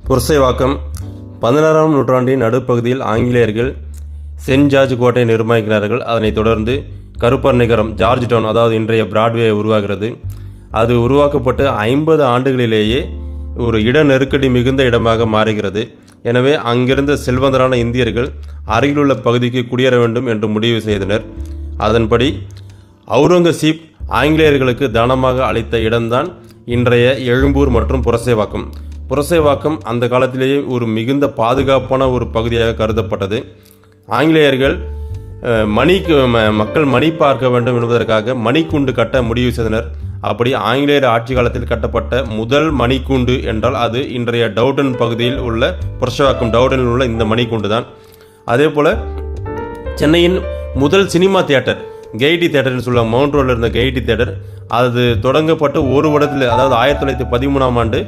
புரசைவாக்கம் 16ஆம் நூற்றாண்டின் நடுப்பகுதியில் ஆங்கிலேயர்கள் சென்ட் ஜார்ஜ் கோட்டையை நிர்மாணிக்கிறார்கள். அதனைத் தொடர்ந்து கருப்பர் நகரம் ஜார்ஜ் டவுன், அதாவது இன்றைய பிராட்வே உருவாகிறது. அது உருவாக்கப்பட்டு 50 ஆண்டுகளிலேயே ஒரு இட நெருக்கடி மிகுந்த இடமாக மாறுகிறது. எனவே அங்கிருந்த செல்வந்தரான இந்தியர்கள் அருகிலுள்ள பகுதிக்கு குடியேற வேண்டும் என்று முடிவு செய்தனர். அதன்படி அவுரங்கசீப் ஆங்கிலேயர்களுக்கு தானமாக அளித்த இடம்தான் இன்றைய எழும்பூர் மற்றும் புரசைவாக்கம். புரசைவாக்கம் அந்த காலத்திலேயே ஒரு மிகுந்த பாதுகாப்பான ஒரு பகுதியாக கருதப்பட்டது. ஆங்கிலேயர்கள் மக்கள் மணி பார்க்க வேண்டும் என்பதற்காக மணிக்கூண்டு கட்ட முடிவு செய்தனர். அப்படி ஆங்கிலேயர் ஆட்சி காலத்தில் கட்டப்பட்ட முதல் மணிக்கூண்டு என்றால் அது இன்றைய டவுடன் பகுதியில் உள்ள புரசைவாக்கம் டவுடனில் உள்ள இந்த மணிக்கூண்டு தான். அதே போல் சென்னையின் முதல் சினிமா தியேட்டர் கெய்டி தியேட்டர்னு சொல்லுவாங்க. மவுண்ட் ரோடில் இருந்த கெய்டி தியேட்டர் அது தொடங்கப்பட்டு ஒரு வருடத்தில், அதாவது 1913ஆம் ஆண்டு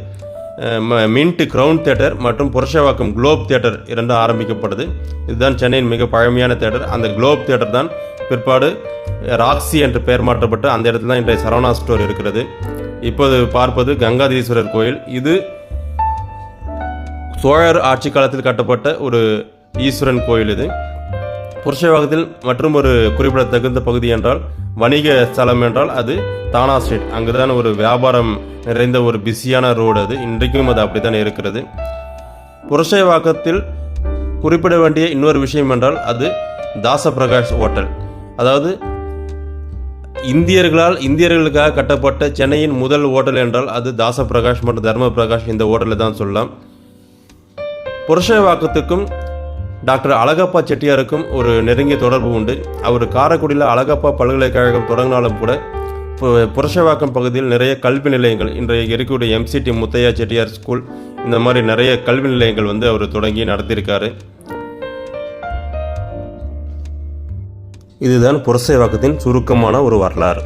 மின்ட் கிரவுன் தியேட்டர் மற்றும் புரசைவாக்கம் குளோப் தியேட்டர் இரண்டும் ஆரம்பிக்கப்பட்டது. இதுதான் சென்னையின் மிக பழமையான தியேட்டர். அந்த குளோப் தியேட்டர் தான் பிற்பாடு ராக்ஸி என்று பெயர் மாற்றப்பட்டு அந்த இடத்துல தான் இன்றைய சரவணா ஸ்டோர் இருக்கிறது. இப்போது பார்ப்பது கங்காதீஸ்வரர் கோயில். இது சோழர் ஆட்சி காலத்தில் கட்டப்பட்ட ஒரு ஈஸ்வரன் கோயில். இது புரசைவாக்கத்தில் மற்றும் ஒரு குறிப்பிடத்தகுந்த பகுதி என்றால் வணிக ஸ்தலம் என்றால் அது தானா ஸ்ட்ரீட். அங்குதான் ஒரு வியாபாரம் நிறைந்த ஒரு பிஸியான ரோடு. அது இன்றைக்கும் அது அப்படித்தான் இருக்கிறது. புரசைவாக்கத்தில் குறிப்பிட வேண்டிய இன்னொரு விஷயம் என்றால் அது தாசபிரகாஷ் ஹோட்டல். அதாவது இந்தியர்களுக்காக கட்டப்பட்ட சென்னையின் முதல் ஹோட்டல் என்றால் அது தாசபிரகாஷ் மற்றும் தர்ம பிரகாஷ் இந்த ஹோட்டலில் தான் சொல்லலாம். புரசைவாக்கத்துக்கும் டாக்டர் அழகப்பா செட்டியாருக்கும் ஒரு நெருங்கிய தொடர்பு உண்டு. அவர் காரைக்குடியில் அழகப்பா பல்கலைக்கழகம் தொடங்கினாலும் கூட புரசைவாக்கம் பகுதியில் நிறைய கல்வி நிலையங்கள், இன்றைய இருக்கக்கூடிய MCT முத்தையா செட்டியார் ஸ்கூல், இந்த மாதிரி நிறைய கல்வி நிலையங்கள் அவர் தொடங்கி நடத்தியிருக்காரு. இதுதான் புரசைவாக்கத்தின் சுருக்கமான ஒரு வரலாறு.